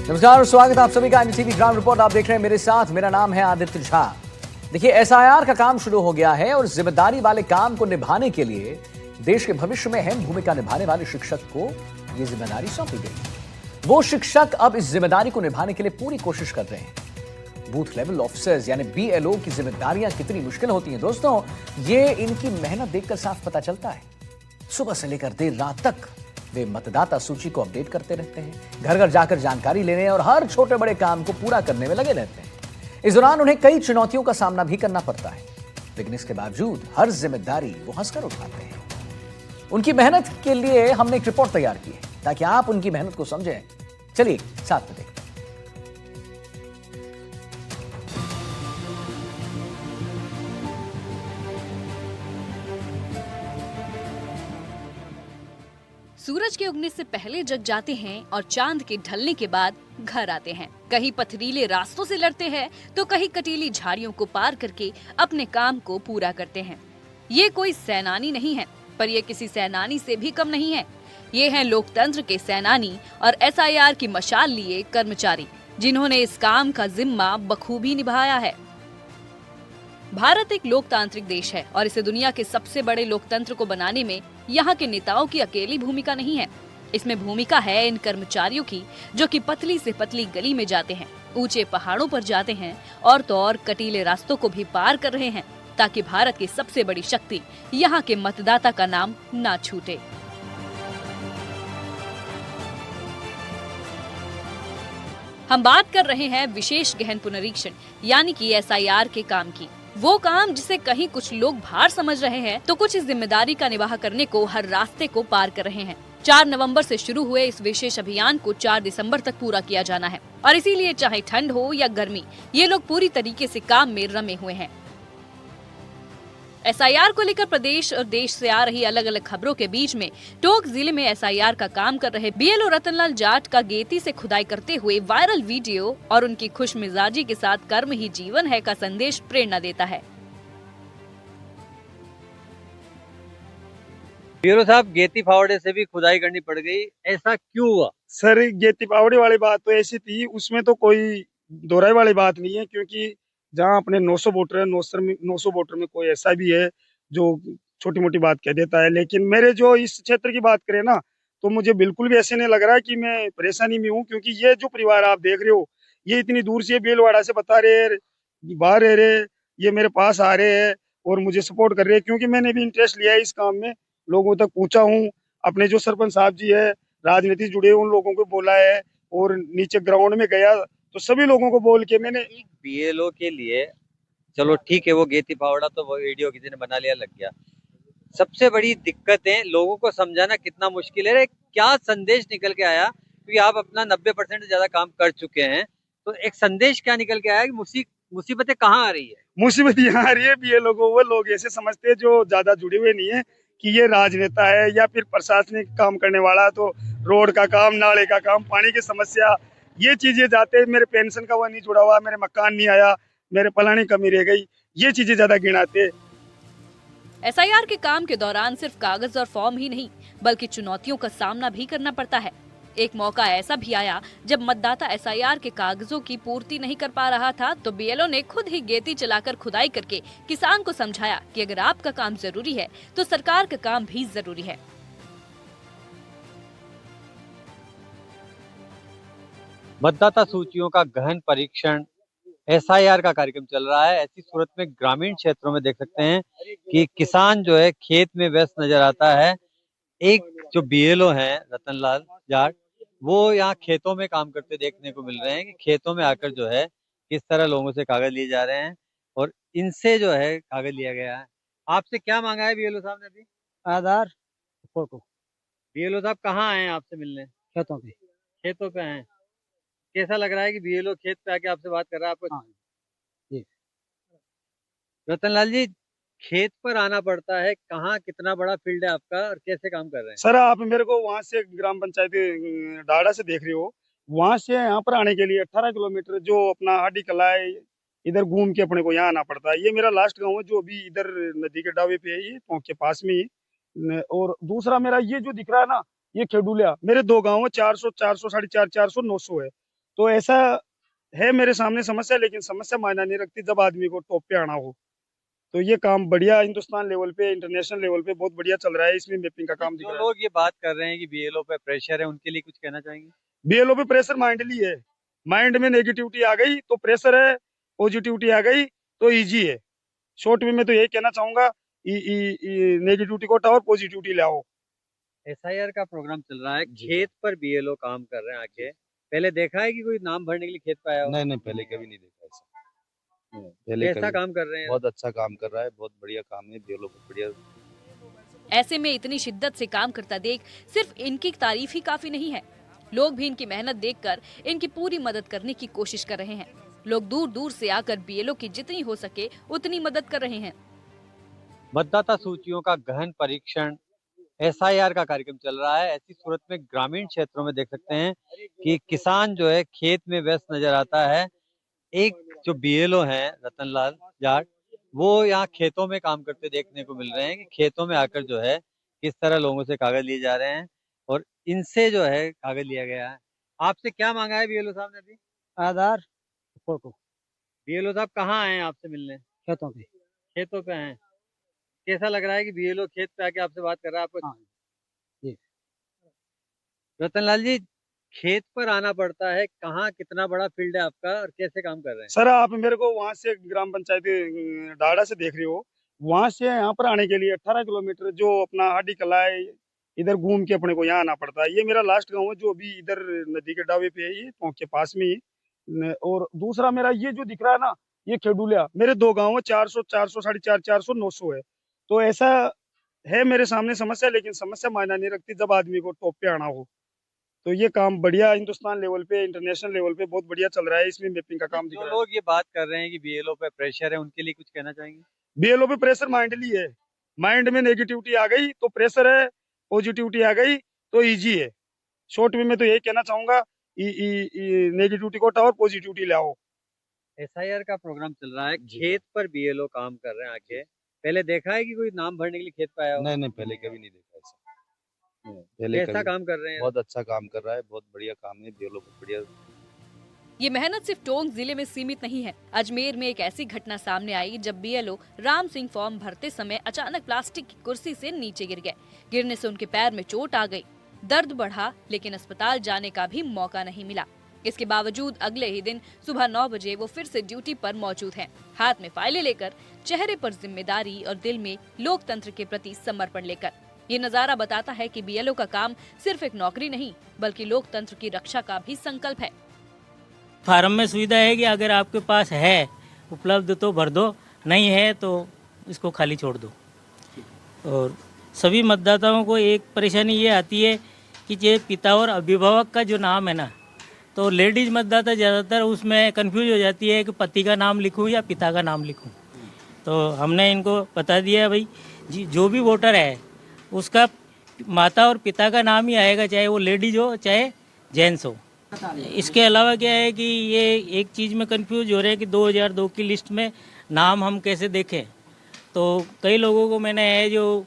नमस्कार और स्वागत है आप सभी का एनडीटीवी ग्राउंड रिपोर्ट। आप देख रहे हैं मेरे साथ, मेरा नाम है आदित्य झा। देखिए, एसआईआर का काम शुरू हो गया है और जिम्मेदारी वाले काम को निभाने के लिए देश के भविष्य में अहम भूमिका निभाने वाले शिक्षक को यह जिम्मेदारी सौंपी गई। वो शिक्षक अब इस जिम्मेदारी को निभाने के लिए पूरी कोशिश कर रहे हैं। बूथ लेवल ऑफिसर्स यानी बीएलओ की जिम्मेदारियां कितनी मुश्किल होती हैं दोस्तों, ये इनकी मेहनत देखकर साफ पता चलता है। सुबह से लेकर देर रात तक वे मतदाता सूची को अपडेट करते रहते हैं, घर घर जाकर जानकारी लेने और हर छोटे बड़े काम को पूरा करने में लगे रहते हैं। इस दौरान उन्हें कई चुनौतियों का सामना भी करना पड़ता है, लेकिन इसके बावजूद हर जिम्मेदारी वो हंसकर उठाते हैं। उनकी मेहनत के लिए हमने एक रिपोर्ट तैयार की है ताकि आप उनकी मेहनत को समझें। चलिए साथ में देखते हैं। सूरज के उगने से पहले जग जाते हैं और चांद के ढलने के बाद घर आते हैं। कहीं पथरीले रास्तों से लड़ते हैं तो कहीं कटीली झाड़ियों को पार करके अपने काम को पूरा करते हैं। ये कोई सेनानी नहीं है, पर ये किसी सेनानी से भी कम नहीं है। ये हैं लोकतंत्र के सेनानी और एसआईआर की मशाल लिए कर्मचारी, जिन्होंने इस काम का जिम्मा बखूबी निभाया है। भारत एक लोकतांत्रिक देश है और इसे दुनिया के सबसे बड़े लोकतंत्र को बनाने में यहाँ के नेताओं की अकेली भूमिका नहीं है। इसमें भूमिका है इन कर्मचारियों की, जो कि पतली से पतली गली में जाते हैं, ऊंचे पहाड़ों पर जाते हैं और तो और कटीले रास्तों को भी पार कर रहे हैं, ताकि भारत की सबसे बड़ी शक्ति यहाँ के मतदाता का नाम ना छूटे। हम बात कर रहे हैं विशेष गहन पुनरीक्षण यानी कि एसआईआर के काम की। वो काम जिसे कहीं कुछ लोग भार समझ रहे हैं तो कुछ इस जिम्मेदारी का निर्वाह करने को हर रास्ते को पार कर रहे हैं। 4 नवंबर से शुरू हुए इस विशेष अभियान को 4 दिसंबर तक पूरा किया जाना है और इसीलिए चाहे ठंड हो या गर्मी, ये लोग पूरी तरीके से काम में रमे हुए हैं। एसआईआर को लेकर प्रदेश और देश से आ रही अलग अलग खबरों के बीच में टोंक जिले में एसआईआर का काम कर रहे बीएलओ रतनलाल जाट का गेती से खुदाई करते हुए वायरल वीडियो और उनकी खुश मिजाजी के साथ कर्म ही जीवन है का संदेश प्रेरणा देता है। बीएलओ साहब, गेती फावड़े से भी खुदाई करनी पड़ गई, ऐसा क्यों हुआ? सर, गेती फावड़े वाली बात तो ऐसी थी, उसमें तो कोई दोहराई वाली बात नहीं है, क्योंकि जहाँ अपने 900 वोटर है, 900 वोटर में कोई ऐसा भी है जो छोटी मोटी बात कह देता है। लेकिन मेरे जो इस क्षेत्र की बात करें ना, तो मुझे बिल्कुल भी ऐसे नहीं लग रहा है कि मैं परेशानी में हूँ, क्योंकि ये जो परिवार आप देख रहे हो, ये इतनी दूर से बेलवाड़ा से बता रहे, बाहर रह रहे, ये मेरे पास आ रहे हैं और मुझे सपोर्ट कर रहे हैं, क्योंकि मैंने भी इंटरेस्ट लिया है इस काम में, लोगों तक पहुंचा हूँ। अपने जो सरपंच साहब जी है, राजनीति से जुड़े, उन लोगों को बोला है और नीचे ग्राउंड में गया तो सभी लोगों को बोल के मैंने। बीएलओ के लिए चलो ठीक है, वो गेती फावड़ा तो वो वीडियो किसी ने बना लिया, लग गया। सबसे बड़ी दिक्कत है लोगों को समझाना कितना मुश्किल है। क्या संदेश निकल के आया? क्योंकि आप अपना 90% से ज्यादा काम कर चुके हैं, तो एक संदेश क्या निकल के आया कि मुसीबतें कहाँ आ रही है? मुसीबत यहाँ आ रही है बीएलओ को, वो लोग ऐसे समझते हैं जो ज्यादा जुड़े हुए नहीं है कि ये राजनेता है या फिर प्रशासनिक काम करने वाला। तो रोड का काम, नाले का काम, पानी की समस्या, ये चीजें जाते, मेरे पेंशन का वो नहीं जुड़ा हुआ, मेरे मकान नहीं आया, मेरे फलानी कमी रह गई, ये चीजें ज्यादा गिनाते। एसआईआर के काम के दौरान सिर्फ कागज और फॉर्म ही नहीं, बल्कि चुनौतियों का सामना भी करना पड़ता है। एक मौका ऐसा भी आया जब मतदाता एसआईआर के कागजों की पूर्ति नहीं कर पा रहा था, तो बीएलओ ने खुद ही गेती चलाकर खुदाई करके किसान को समझाया कि अगर आपका काम जरूरी है तो सरकार का काम भी जरूरी है। मतदाता सूचियों का गहन परीक्षण, एसआईआर का कार्यक्रम चल रहा है। ऐसी सूरत में ग्रामीण क्षेत्रों में देख सकते हैं कि किसान जो है खेत में व्यस्त नजर आता है। एक जो बीएलओ है रतनलाल जाट, वो यहाँ खेतों में काम करते देखने को मिल रहे हैं कि खेतों में आकर जो है किस तरह लोगों से कागज लिए जा रहे हैं और इनसे जो है कागज लिया गया है। आपसे क्या मांगा है बीएलओ साहब ने अभी? आधार, फोटो। बीएलओ साहब कहाँ आए हैं आपसे मिलने? खेतों पे। खेतों पे हैं। कैसा लग रहा है कि बीएलओ खेत पे आके आपसे बात कर रहा है आपको? हाँ जी। रतनलाल जी, खेत पर आना पड़ता है, कहाँ कितना बड़ा फील्ड है आपका और कैसे काम कर रहे हैं? सर, आप मेरे को वहां से ग्राम पंचायत डाड़ा से देख रहे हो, वहां से यहाँ पर आने के लिए 18 किलोमीटर जो अपना हाडी कला है, इधर घूम के अपने को यहाँ आना पड़ता है। ये मेरा लास्ट गाँव है जो अभी इधर नदी के डावे पे है, ये टोंक के पास में ही। और दूसरा मेरा ये जो दिख रहा है ना, ये खेडुलिया, मेरे 2 गाँव है, 400, 400, 450, 400, 900 है। तो ऐसा है मेरे सामने समस्या, लेकिन समस्या मायना नहीं रखती जब आदमी को टॉप पे आना हो। तो ये काम बढ़िया हिंदुस्तान लेवल पे, इंटरनेशनल लेवल पे बहुत बढ़िया चल रहा है। इसमें मैपिंग का काम दिख जो रहा है। लोग ये बात कर रहे हैं कि बीएलओ पे प्रेशर है, उनके लिए कुछ कहना चाहेंगे? बीएलओ पे प्रेशर माइंडली है। माइंड में नेगेटिविटी आ गई तो प्रेशर है, पॉजिटिविटी आ गई तो इजी है। शॉर्ट में मैं तो यही कहना चाहूंगा, नेगेटिविटी को हटाओ और पॉजिटिविटी लाओ। एसआईआर का प्रोग्राम चल रहा है, खेत पर बीएलओ काम कर रहे हैं आके। पहले देखा है कि कोई नाम भरने के लिए खेत पे आया हो? नहीं नहीं, पहले कभी नहीं देखा ऐसा। पहले कैसा कभी काम कर रहे हैं? बहुत अच्छा काम कर रहा है, बहुत बढ़िया काम है, बीएलओ बहुत बढ़िया। ऐसे में इतनी शिद्दत से काम करता देख सिर्फ इनकी तारीफ ही काफी नहीं है, लोग भी इनकी मेहनत देखकर इनकी पूरी मदद करने की कोशिश कर रहे हैं। लोग दूर दूर से आकर बीएलओ की जितनी हो सके उतनी मदद कर रहे हैं। मतदाता सूचियों का गहन परीक्षण, एसआईआर का कार्यक्रम चल रहा है। ऐसी सूरत में ग्रामीण क्षेत्रों में देख सकते हैं कि किसान जो है खेत में व्यस्त नजर आता है। एक जो बीएलओ हैं रतनलाल जाट, वो यहाँ खेतों में काम करते देखने को मिल रहे हैं कि खेतों में आकर जो है किस तरह लोगों से कागज लिए जा रहे हैं और इनसे जो है कागज लिया गया है। आपसे क्या मांगा है बीएलओ साहब ने अभी? आधार, फोटो। बीएलओ साहब कहाँ आए हैं आपसे मिलने? खेतों पे। खेतों पे हैं। कैसा लग रहा है कि बीएलओ खेत पे आके आपसे बात कर रहा है आपको? हाँ जी। रतनलाल जी, खेत पर आना पड़ता है, कहाँ कितना बड़ा फील्ड है आपका और कैसे काम कर रहे हैं? सर, आप मेरे को वहां से ग्राम पंचायत डाड़ा से देख रहे हो, वहां से यहाँ पर आने के लिए 18 किलोमीटर जो अपना हाडी कला है, इधर घूम के अपने को यहाँ आना पड़ता है। ये मेरा लास्ट गांव है जो अभी इधर नदी के डावे पे है, ये टोंक के पास में ही। और दूसरा मेरा ये जो दिख रहा है ना, ये खेडुलिया, मेरे दो गाँव है, 400, 400, 450, 400, 900 है। तो ऐसा है मेरे सामने समस्या, लेकिन समस्या मायना नहीं रखती जब आदमी को टॉप पे आना हो। तो ये काम बढ़िया हिंदुस्तान लेवल पे, इंटरनेशनल लेवल पे बहुत बढ़िया चल रहा है। इसमें मैपिंग का काम दिख जो रहा है। लोग ये बात कर रहे हैं कि बीएलओ पे प्रेशर है, उनके लिए कुछ कहना चाहेंगे? बीएलओ पे प्रेशर माइंडली है। माइंड में नेगेटिविटी आ गई तो प्रेशर है, पॉजिटिविटी आ गई तो इजी है। शॉर्ट में मैं तो यही कहना चाहूंगा, नेगेटिविटी को हटाओ और पॉजिटिविटी लाओ। एसआईआर का प्रोग्राम चल रहा है, खेत पर बीएलओ काम कर रहे हैं आके। पहले देखा है कि कोई नाम भरने के लिए खेत पे आया हो? नहीं नहीं, पहले कभी नहीं देखा ऐसा। पहले कैसा कभी काम कर रहे हैं? बहुत अच्छा काम कर रहा है, बहुत बढ़िया काम है, बीएलओ बहुत बढ़िया। ये मेहनत सिर्फ टोंक जिले में सीमित नहीं है। अजमेर में एक ऐसी घटना सामने आई जब बीएलओ राम सिंह फॉर्म भरते समय अचानक प्लास्टिक की कुर्सी से नीचे गिर गए। गिरने से उनके पैर में चोट आ गई। दर्द बढ़ा, लेकिन अस्पताल जाने का भी मौका नहीं मिला। इसके बावजूद अगले ही दिन सुबह 9 बजे वो फिर से ड्यूटी पर मौजूद हैं, हाथ में फाइलें लेकर, चेहरे पर जिम्मेदारी और दिल में लोकतंत्र के प्रति समर्पण लेकर। ये नजारा बताता है कि बीएलओ का काम सिर्फ एक नौकरी नहीं, बल्कि लोकतंत्र की रक्षा का भी संकल्प है। फार्म में सुविधा है कि अगर आपके पास है उपलब्ध तो भर दो, नहीं है तो इसको खाली छोड़ दो। और सभी मतदाताओं को एक परेशानी ये आती है कि ये पिता और अभिभावक का जो नाम है ना, तो लेडीज मतदाता ज़्यादातर उसमें कंफ्यूज हो जाती है कि पति का नाम लिखूं या पिता का नाम लिखूं। तो हमने इनको बता दिया भाई जी, जो भी वोटर है उसका माता और पिता का नाम ही आएगा, चाहे वो लेडीज हो चाहे जेंट्स हो। इसके अलावा क्या है कि ये एक चीज़ में कंफ्यूज हो रहे हैं कि 2002 की लिस्ट में नाम हम कैसे देखें। तो कई लोगों को मैंने है जो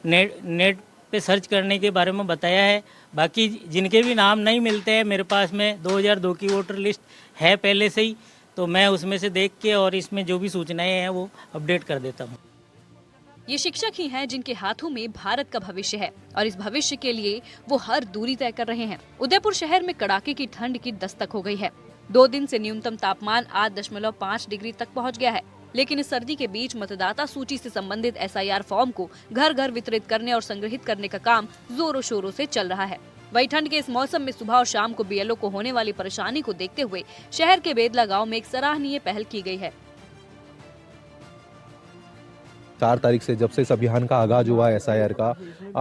नेट पे सर्च करने के बारे में बताया है। बाकी जिनके भी नाम नहीं मिलते हैं, मेरे पास में 2002 की वोटर लिस्ट है पहले से ही, तो मैं उसमें से देख के और इसमें जो भी सूचनाएं हैं वो अपडेट कर देता हूँ। ये शिक्षक ही हैं जिनके हाथों में भारत का भविष्य है और इस भविष्य के लिए वो हर दूरी तय कर रहे हैं। उदयपुर शहर में कड़ाके की ठंड की दस्तक हो गई है। 2 दिन से न्यूनतम तापमान 8.5 डिग्री तक पहुंच गया है। लेकिन इस सर्दी के बीच मतदाता सूची से संबंधित एसआईआर फॉर्म को घर घर वितरित करने और संग्रहित करने का काम जोरों शोरों से चल रहा है। वही ठंड के इस मौसम में सुबह और शाम को बीएलओ को होने वाली परेशानी को देखते हुए शहर के बेदला गाँव में एक सराहनीय पहल की गई है। 4 तारीख से जब से इस अभियान का आगाज हुआ है एसआईआर का,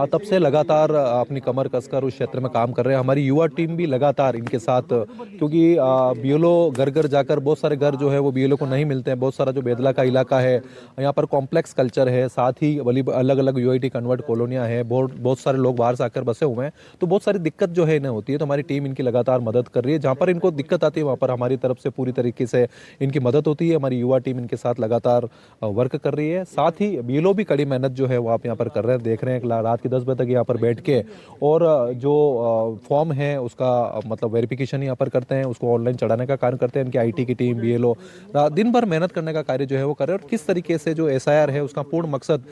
तब से लगातार अपनी कमर कसकर उस क्षेत्र में काम कर रहे हैं। हमारी युवा टीम भी लगातार इनके साथ, क्योंकि बीएलओ घर घर जाकर, बहुत सारे घर जो है वो बीएलओ को नहीं मिलते हैं। बहुत सारा जो बेदला का इलाका है, यहाँ पर कॉम्प्लेक्स कल्चर है, साथ ही अलग अलग यूआईटी कन्वर्ट कॉलोनियाँ हैं, बहुत सारे लोग बाहर से आकर बसे हुए हैं। तो बहुत सारी दिक्कत जो है इन्हें होती है, तो हमारी टीम इनकी लगातार मदद कर रही है। जहाँ पर इनको दिक्कत आती है वहाँ पर हमारी तरफ से पूरी तरीके से इनकी मदद होती है। हमारी युवा टीम इनके साथ लगातार वर्क कर रही है। साथ ही बीएलओ भी कड़ी मेहनत जो है वो आप यहाँ पर कर रहे हैं, देख रहे हैं रात के 10 बजे तक यहाँ पर बैठ के, और जो फॉर्म है उसका मतलब वेरिफिकेशन यहाँ पर करते हैं, उसको ऑनलाइन चढ़ाने का कार्य करते हैं। इनकी आईटी की टीम, बीएलओ दिन भर मेहनत करने का कार्य जो है वो कर रहे हैं। और किस तरीके से जो एसआईआर है उसका पूर्ण मकसद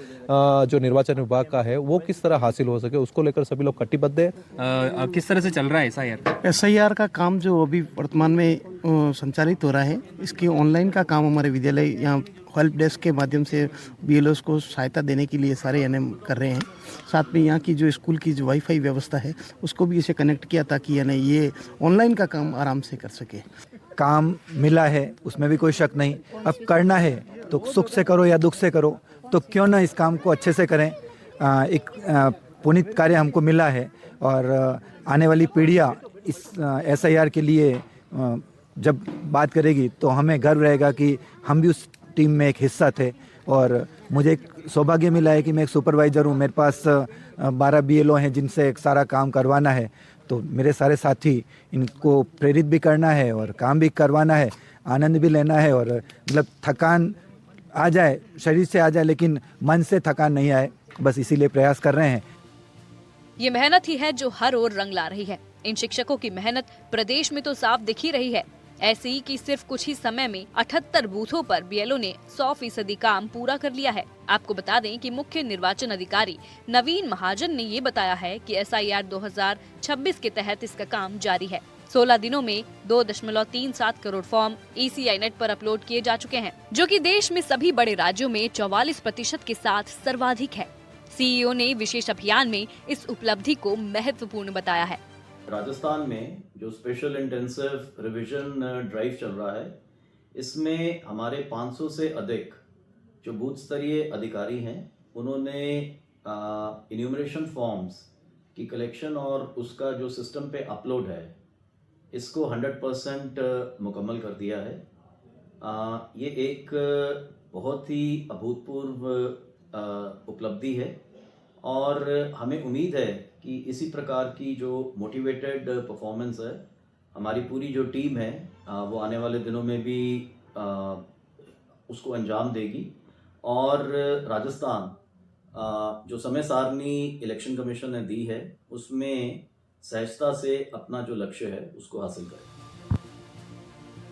जो निर्वाचन विभाग का है वो किस तरह हासिल हो सके, उसको लेकर सभी लोग कटिबद्ध है। किस तरह से चल रहा है एसआईआर? एसआईआर का काम जो अभी वर्तमान में संचालित हो रहा है, इसकी ऑनलाइन का काम हमारे विद्यालय यहाँ हेल्प डेस्क के माध्यम से बीएलओस को सहायता देने के लिए सारे एनएम कर रहे हैं। साथ में यहाँ की जो स्कूल की जो वाईफाई व्यवस्था है उसको भी इसे कनेक्ट किया ताकि यानी ये ऑनलाइन का काम आराम से कर सके। काम मिला है उसमें भी कोई शक नहीं, अब करना है तो सुख से करो या दुख से करो, तो क्यों ना इस काम को अच्छे से करें। एक पुनीत कार्य हमको मिला है और आने वाली पीढ़ियाँ इस एसआईआर के लिए जब बात करेगी तो हमें गर्व रहेगा कि हम भी उस टीम में एक हिस्सा थे। और मुझे एक सौभाग्य मिला है कि मैं एक सुपरवाइज़र हूँ, मेरे पास 12 बीएलओ हैं जिनसे एक सारा काम करवाना है। तो मेरे सारे साथी इनको प्रेरित भी करना है और काम भी करवाना है, आनंद भी लेना है, और मतलब थकान आ जाए, शरीर से आ जाए लेकिन मन से थकान नहीं आए, बस इसीलिए प्रयास कर रहे हैं। ये मेहनत ही है जो हर ओर रंग ला रही है। इन शिक्षकों की मेहनत प्रदेश में तो साफ दिख ही रही है। ऐसे ही कि सिर्फ कुछ ही समय में 78 बूथों पर बीएलओ ने 100% काम पूरा कर लिया है। आपको बता दें कि मुख्य निर्वाचन अधिकारी नवीन महाजन ने ये बताया है कि एसआईआर 2026 के तहत इसका काम जारी है। 16 दिनों में 2.37 करोड़ फॉर्म ECI नेट पर अपलोड किए जा चुके हैं, जो कि देश में सभी बड़े राज्यों में 44% के साथ सर्वाधिक है। सीईओ ने विशेष अभियान में इस उपलब्धि को महत्वपूर्ण बताया है। राजस्थान में जो स्पेशल इंटेंसिव रिवीजन ड्राइव चल रहा है, इसमें हमारे 500 से अधिक जो बूथ स्तरीय अधिकारी हैं, उन्होंने इन्यूमरेशन फॉर्म्स की कलेक्शन और उसका जो सिस्टम पे अपलोड है, इसको 100% मुकम्मल कर दिया है। ये एक बहुत ही अभूतपूर्व उपलब्धि है और हमें उम्मीद है कि इसी प्रकार की जो मोटिवेटेड परफॉर्मेंस है, हमारी पूरी जो टीम है वो आने वाले दिनों में भी उसको अंजाम देगी और राजस्थान जो समय सारणी इलेक्शन कमीशन ने दी है उसमें सहजता से अपना जो लक्ष्य है उसको हासिल करें।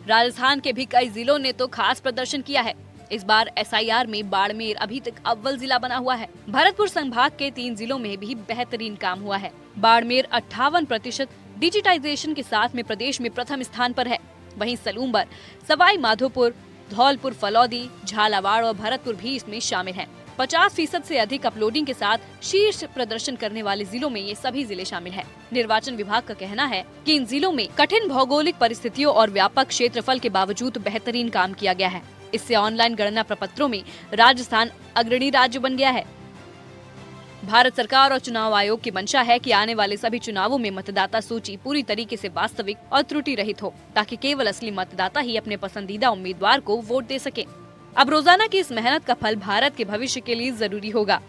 राजस्थान के भी कई जिलों ने तो खास प्रदर्शन किया है। इस बार एसआईआर में बाड़मेर अभी तक अव्वल जिला बना हुआ है। भरतपुर संभाग के 3 जिलों में भी बेहतरीन काम हुआ है। बाड़मेर 58% डिजिटाइजेशन के साथ में प्रदेश में प्रथम स्थान पर है। वहीं सलूम्बर, सवाई माधोपुर, धौलपुर, फलौदी, झालावाड़ और भरतपुर भी इसमें शामिल हैं। 50% से अधिक अपलोडिंग के साथ शीर्ष प्रदर्शन करने वाले जिलों में ये सभी जिले शामिल हैं। निर्वाचन विभाग का कहना है कि इन जिलों में कठिन भौगोलिक परिस्थितियों और व्यापक क्षेत्रफल के बावजूद बेहतरीन काम किया गया है। इससे ऑनलाइन गणना प्रपत्रों में राजस्थान अग्रणी राज्य बन गया है। भारत सरकार और चुनाव आयोग की मंशा है कि आने वाले सभी चुनावों में मतदाता सूची पूरी तरीके से वास्तविक और त्रुटि रहित हो, ताकि केवल असली मतदाता ही अपने पसंदीदा उम्मीदवार को वोट दे सके। अब रोजाना की इस मेहनत का फल भारत के भविष्य के लिए जरूरी होगा।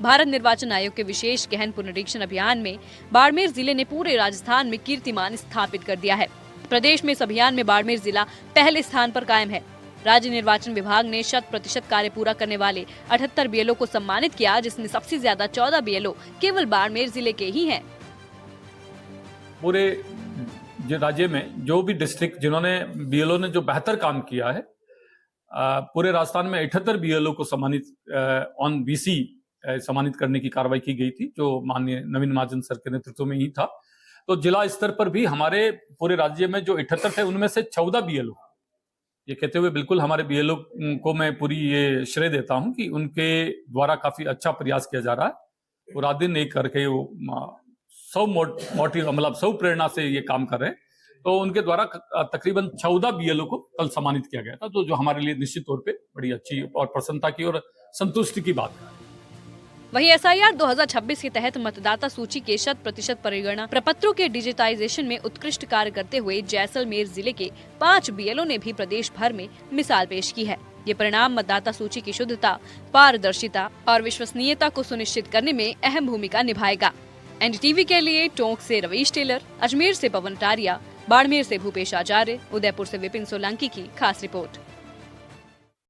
भारत निर्वाचन आयोग के विशेष गहन पुनरीक्षण अभियान में बाड़मेर जिले ने पूरे राजस्थान में कीर्तिमान स्थापित कर दिया है। प्रदेश में इस अभियान में बाड़मेर जिला पहले स्थान पर कायम है। राज्य निर्वाचन विभाग ने 100% कार्य पूरा करने वाले 78 बीएलओ को सम्मानित किया, जिसमें सबसे ज्यादा 14 बीएलओ केवल बाड़मेर जिले के ही हैं। पूरे राज्य में जो भी डिस्ट्रिक्ट जिन्होंने बीएलओ ने जो बेहतर काम किया है, पूरे राजस्थान में 78 बीएलओ को सम्मानित ऑन बीसी सम्मानित करने की कार्रवाई की गई थी, जो माननीय नवीन महाजन सर के नेतृत्व में ही था। तो जिला स्तर पर भी हमारे पूरे राज्य में जो 78 थे, उनमें से 14 बीएलओ, ये कहते हुए बिल्कुल हमारे बीएलओ को मैं पूरी ये श्रेय देता हूं कि उनके द्वारा काफी अच्छा प्रयास किया जा रहा है। पूरा दिन एक करके वो सब प्रेरणा से ये काम कर रहे हैं। तो उनके द्वारा तकरीबन 14 बीएलओ को कल सम्मानित किया गया था, तो जो हमारे लिए निश्चित तौर पे बड़ी अच्छी और प्रसन्नता की और संतुष्टि की बात है। वहीं एसआईआर 2026 के तहत मतदाता सूची के 100% परिगणना प्रपत्रों के डिजिटाइजेशन में उत्कृष्ट कार्य करते हुए जैसलमेर जिले के 5 बीएलओ ने भी प्रदेश भर में मिसाल पेश की है। ये परिणाम मतदाता सूची की शुद्धता, पारदर्शिता और विश्वसनीयता को सुनिश्चित करने में अहम भूमिका निभाएगा। एनडीटीवी के लिए टोंक से रवीश टेलर, अजमेर से पवन टारिया, बाड़मेर से भूपेश आचार्य, उदयपुर से विपिन सोलंकी की खास रिपोर्ट।